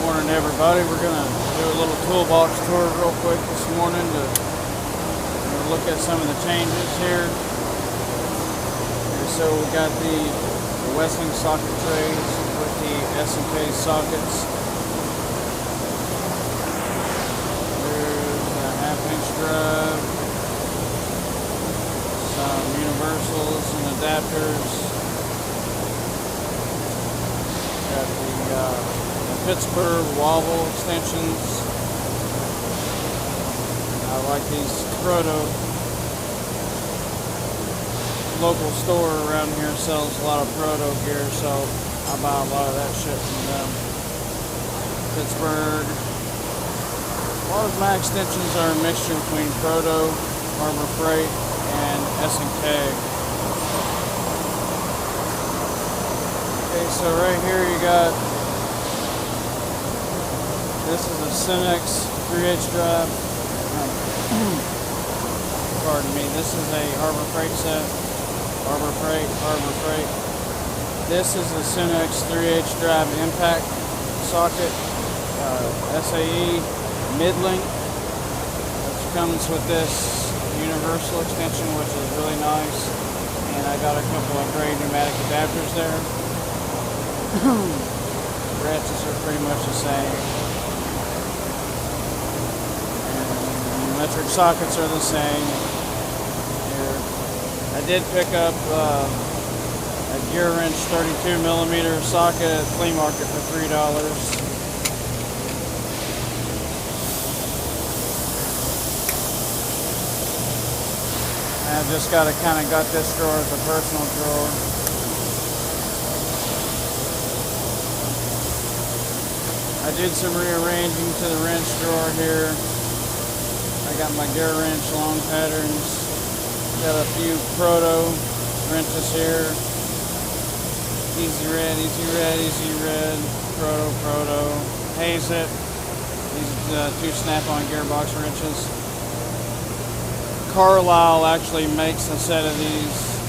Morning, everybody. We're gonna do a little toolbox tour real quick this morning to look at some of the changes here. So we got the Westling socket trays with the S&K sockets. There's a 1/2-inch drive, some universals and adapters. Got the Pittsburgh wobble extensions. I like these Proto. Local store around here sells a lot of Proto gear, so I buy a lot of that shit from them. Pittsburgh. A lot of my extensions are a mixture between Proto, Harbor Freight, and S&K. Okay, so right here you got, this is a Cenex 3/8 drive. Pardon me, this is a Harbor Freight set. Harbor Freight. This is a Cenex 3/8 drive impact socket, SAE mid-link, which comes with this universal extension, which is really nice. And I got a couple of gray pneumatic adapters there. Ratchets are pretty much the same. And metric sockets are the same. I did pick up a Gear Wrench 32mm socket at flea market for $3. I just got this drawer as a personal drawer. I did some rearranging to the wrench drawer here. I got my Gear Wrench long patterns. Got a few Proto wrenches here. Easy Red, Proto, Hazit. These two snap-on gearbox wrenches. Carlisle actually makes a set of these,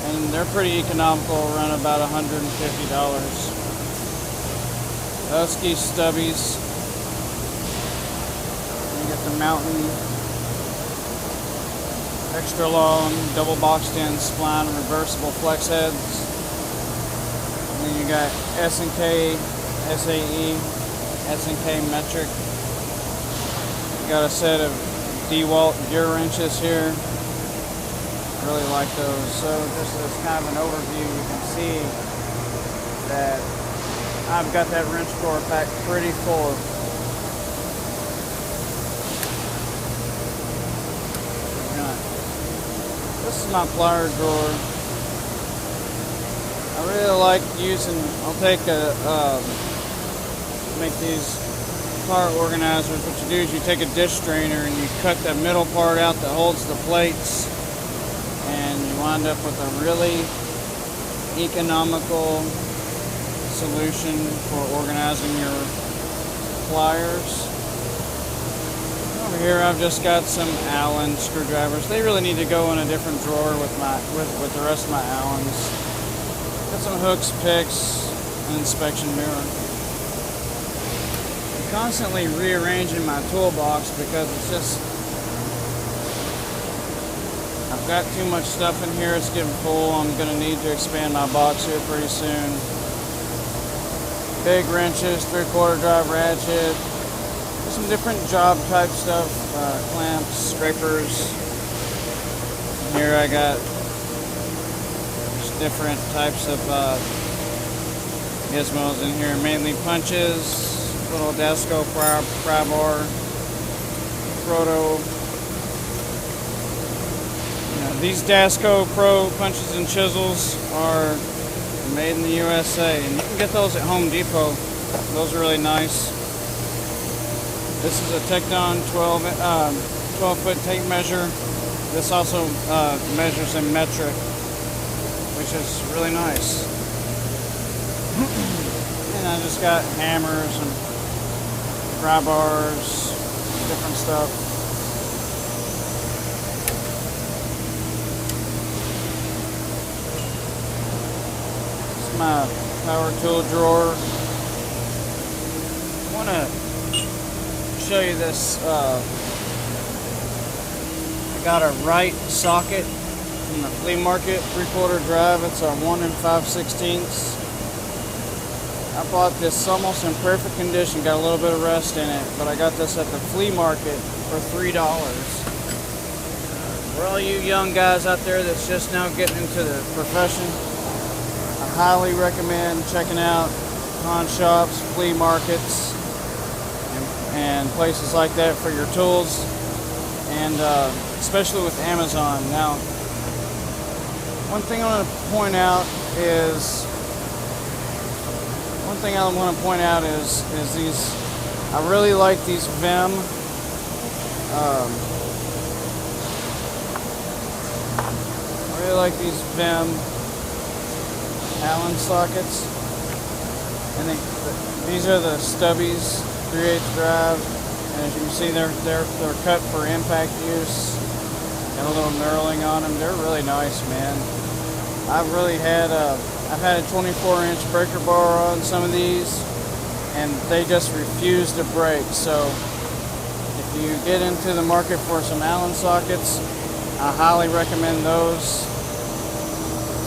and they're pretty economical, around about $150. Husky stubbies. You get the Mountain extra long, double boxed in spline reversible flex heads. And then you got S&K, SAE, S&K metric. You got a set of DeWalt gear wrenches here. Really like those. So just as kind of an overview, you can see that I've got that wrench drawer packed pretty full. This is my plier drawer. I really like using, make these plier organizers. What you do is you take a dish strainer and you cut that middle part out that holds the plates, and you wind up with a really economical solution for organizing your pliers. Over here I've just got some Allen screwdrivers. They really need to go in a different drawer with the rest of my Allens. Got some hooks, picks, an inspection mirror. I'm constantly rearranging my toolbox because it's just, I've got too much stuff in here. It's getting full. I'm going to need to expand my box here pretty soon. Big wrenches, 3/4 drive ratchet. Some different job type stuff, clamps, scrapers. Here I got just different types of gizmos in here, mainly punches, little Dasco pry bar, Proto. These Dasco Pro punches and chisels are made in the USA, and you can get those at Home Depot. Those are really nice. This is a Tecton 12-foot tape measure. This also measures in metric, which is really nice. And I just got hammers and pry bars, different stuff. This is my power tool drawer. want to show you this. I got a right socket from the flea market, 3/4 drive. It's a 1 5/16. I bought this almost in perfect condition, got a little bit of rust in it, but I got this at the flea market for $3. For all you young guys out there that's just now getting into the profession, I highly recommend checking out pawn shops, flea markets, and places like that for your tools, and especially with Amazon. Now, one thing I want to point out is these. I really like these Vim. Allen sockets. I think these are the Stubbies 3/8 drive, and as you can see, they're cut for impact use. Got a little knurling on them. They're really nice, man. I've had a 24-inch breaker bar on some of these, and they just refuse to break. So if you get into the market for some Allen sockets, I highly recommend those.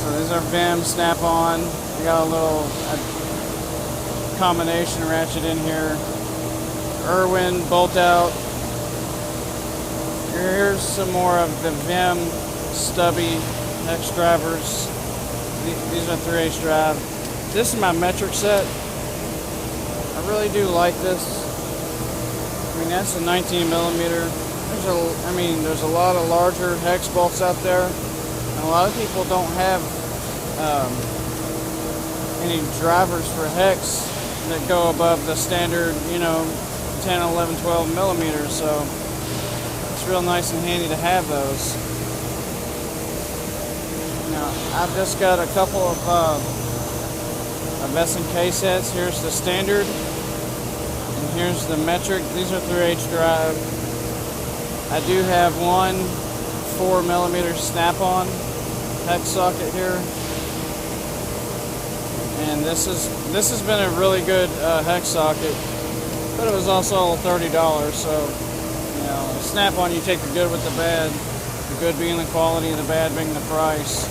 So these are Vim snap-on. I got a little combination ratchet in here. Irwin bolt out. Here's some more of the Vim stubby hex drivers. These are 3/8 drive. This is my metric set. I really do like this. I mean, that's a 19 millimeter. There's a lot of larger hex bolts out there, and a lot of people don't have any drivers for hex that go above the standard, 10, 11, 12 millimeters. So it's real nice and handy to have those. Now, I've just got a couple of S&K sets. Here's the standard, and here's the metric. These are 3/8 drive. I do have one 4 millimeter snap-on hex socket here, and this has been a really good hex socket, but it was also $30. So, snap-on, you take the good with the bad. The good being the quality, the bad being the price.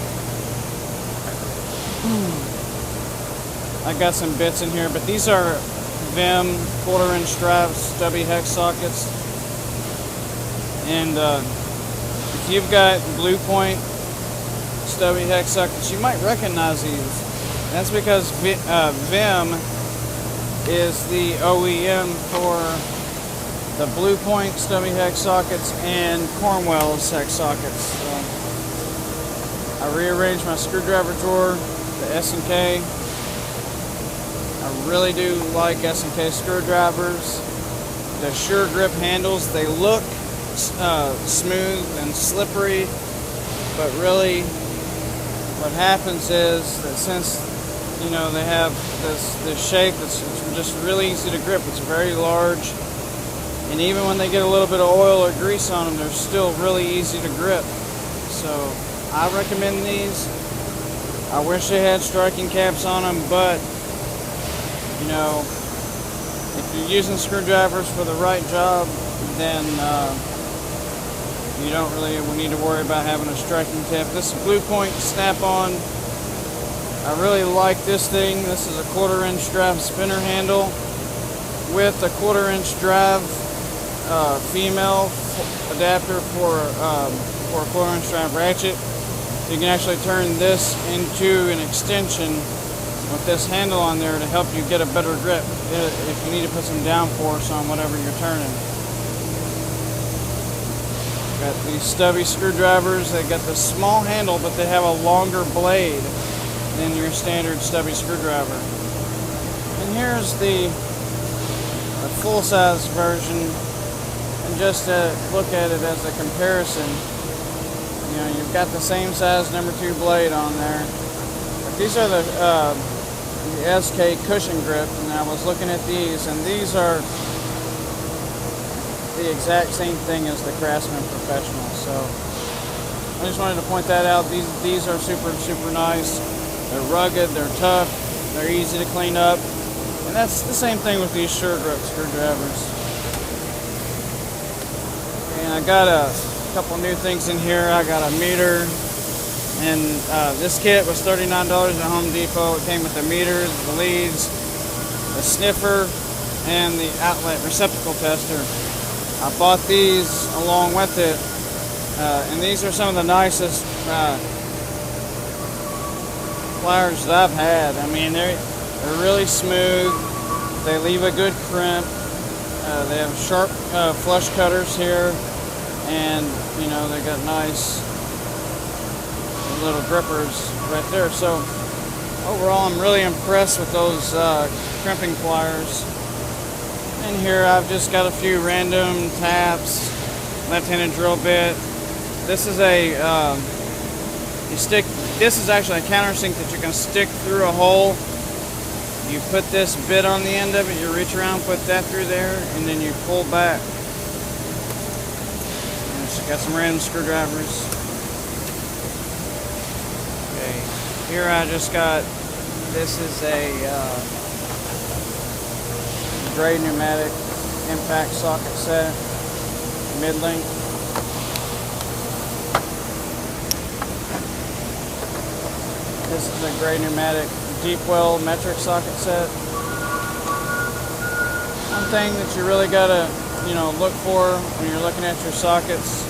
I got some bits in here, but these are Vim 1/4-inch drive stubby hex sockets. And if you've got Blue Point stubby hex sockets, you might recognize these. That's because Vim is the OEM for the Blue Point stubby hex sockets and Cornwell's hex sockets. So I rearranged my screwdriver drawer, the S&K. I really do like S&K screwdrivers. The Sure Grip handles, they look smooth and slippery, but really what happens is that since they have this shape, it's just really easy to grip. It's very large, and even when they get a little bit of oil or grease on them, they're still really easy to grip. So I recommend these. I wish they had striking caps on them, but if you're using screwdrivers for the right job, then you don't really need to worry about having a striking cap. This is Blue Point snap-on. I really like this thing. This is a 1/4-inch drive spinner handle with a 1/4-inch drive female adapter for a 1/4-inch drive ratchet. You can actually turn this into an extension with this handle on there to help you get a better grip if you need to put some downforce on whatever you're turning. Got these stubby screwdrivers. They got the small handle, but they have a longer blade than your standard stubby screwdriver. And here's the full-size version, and just to look at it as a comparison, you've got the same size number 2 blade on there. But these are the SK cushion grip, and I was looking at these, and these are the exact same thing as the Craftsman Professional. So I just wanted to point that out. These are super nice. They're rugged, they're tough, they're easy to clean up, And that's the same thing with these Sure Grip screwdrivers. And I got a couple new things in here. I got a meter, and this kit was $39 at Home Depot. It came with the meter, the leads, the sniffer, and the outlet receptacle tester. I bought these along with it, and these are some of the nicest pliers that I've had. I mean, they're really smooth. They leave a good crimp. They have sharp flush cutters here, and you know, they got nice little grippers right there. So overall, I'm really impressed with those crimping pliers. In here, I've just got a few random taps, left-handed drill bit. This is a This is actually a countersink that you can stick through a hole. You put this bit on the end of it, you reach around, put that through there, and then you pull back. And it's got some random screwdrivers. Okay, here I just got, this is a Gray pneumatic impact socket set, mid-length. This is a Gray pneumatic deep well metric socket set. One thing that you really gotta, look for when you're looking at your sockets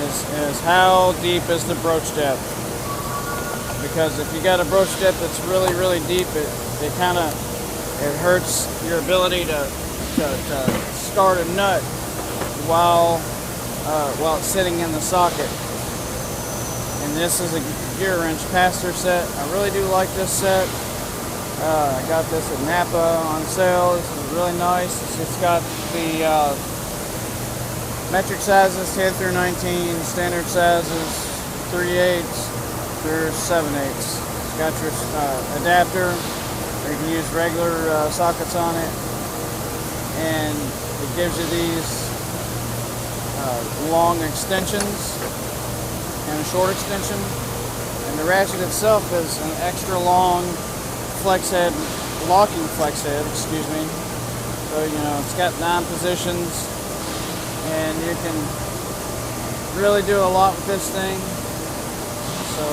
is how deep is the broach depth. Because if you got a broach depth that's really, really deep, it hurts your ability to start a nut while it's sitting in the socket. And this is a gear wrench pass-through set. I really do like this set. I got this at Napa on sale. This is really nice. It's got the metric sizes 10 through 19, standard sizes 3/8 through 7/8. It's got your adapter. You can use regular sockets on it, and it gives you these long extensions and a short extension. And the ratchet itself is an extra long flex head, locking flex head, excuse me. So, it's got 9 positions, and you can really do a lot with this thing. So,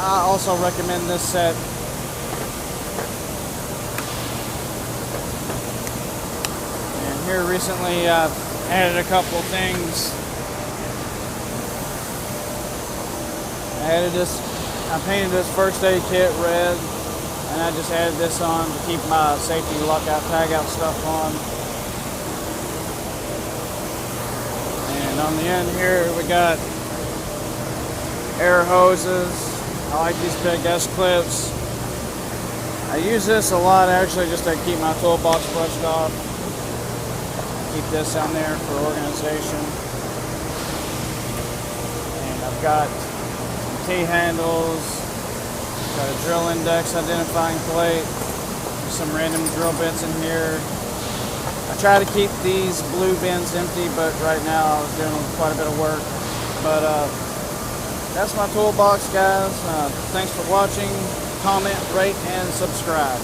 I also recommend this set. And here recently I've added a couple things. I painted this first aid kit red, and I just added this on to keep my safety lockout tagout stuff on. And on the end here we got air hoses. I like these big S-clips. I use this a lot actually just to keep my toolbox brushed off. Keep this on there for organization. And I've got T-handles, got a drill index identifying plate, some random drill bits in here. I try to keep these blue bins empty, but right now I was doing quite a bit of work. But that's my toolbox, guys. Thanks for watching. Comment, rate, and subscribe.